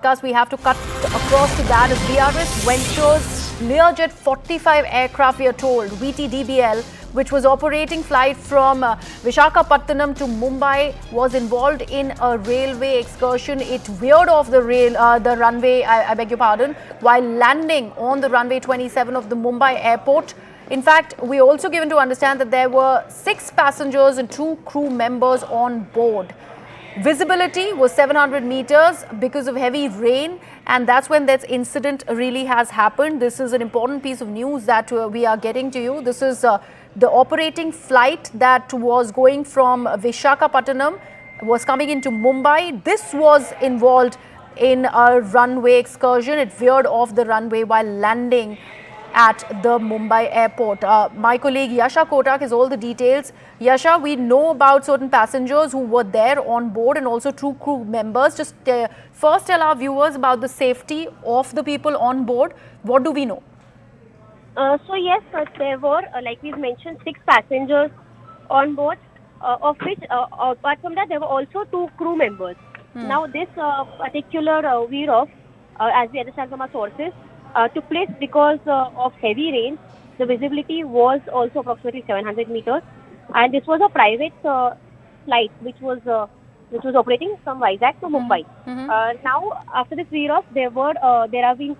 Because we have to cut across to that as VSR Ventures Learjet 45 aircraft, we are told, VT-DBL, which was operating flight from Visakhapatnam to Mumbai, was involved in a railway excursion. It veered off the runway, I beg your pardon, while landing on the runway 27 of the Mumbai airport. In fact, we also given to understand that there were 6 passengers and 2 crew members on board. Visibility was 700 meters because of heavy rain, and that's when that incident really has happened. This is an important piece of news that we are getting to you. This is the operating flight that was going from Visakhapatnam, was coming into Mumbai. This was involved in a runway excursion. It veered off the runway while landing at the Mumbai airport. My colleague Yasha Kotak has all the details. Yasha, we know about certain passengers who were there on board and also 2 crew members. Just first tell our viewers about the safety of the people on board. What do we know? So yes, there were, like we've mentioned, 6 passengers on board, of which, apart from that, there were also 2 crew members. Now, this particular veer off, as we understand from our sources, took place because of heavy rain. The visibility was also approximately 700 meters, and this was a private flight which was operating from Vizag to Mumbai. Now, after this veer off, there have been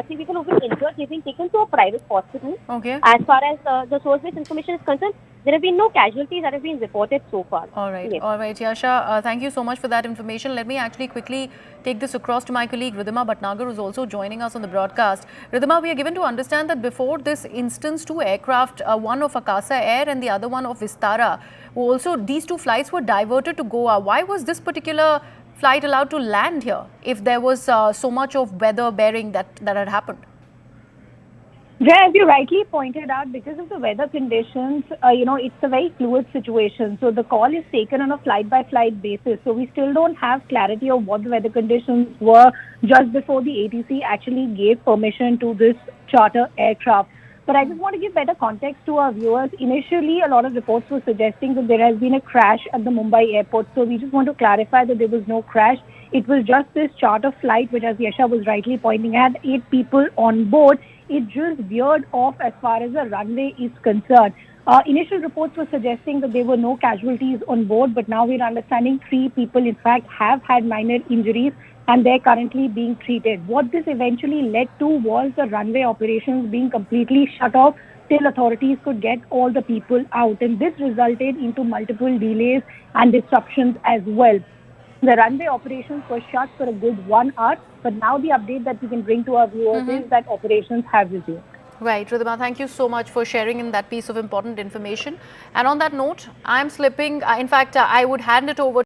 3 people who've been injured. They've been taken to a private hospital. Okay. As far as the source-based information is concerned, there have been no casualties that have been reported so far. All right. Yes. All right, Yasha, thank you so much for that information. Let me actually quickly take this across to my colleague Ridhima Bhatnagar, who's also joining us on the broadcast. Ridhima, we are given to understand that before this instance, 2 aircraft, one of Akasa Air and the other one of Vistara, also these 2 flights were diverted to Goa. Why was this particular flight allowed to land here if there was so much of weather bearing that had happened? Jay, as you rightly pointed out, because of the weather conditions, it's a very fluid situation. So the call is taken on a flight-by-flight basis. So we still don't have clarity of what the weather conditions were just before the ATC actually gave permission to this charter aircraft. But I just want to give better context to our viewers. Initially, a lot of reports were suggesting that there has been a crash at the Mumbai airport. So we just want to clarify that there was no crash. It was just this charter flight, which, as Yasha was rightly pointing at, 8 people on board. It just veered off as far as the runway is concerned. Initial reports were suggesting that there were no casualties on board, but now we're understanding 3 people, in fact, have had minor injuries and they're currently being treated. What this eventually led to was the runway operations being completely shut off till authorities could get all the people out. And this resulted into multiple delays and disruptions as well. The runway operations were shut for a good 1 hour, but now the update that we can bring to our viewers is that operations have resumed. Right, Ridhima, thank you so much for sharing in that piece of important information. And on that note, I'm slipping. In fact, I would hand it over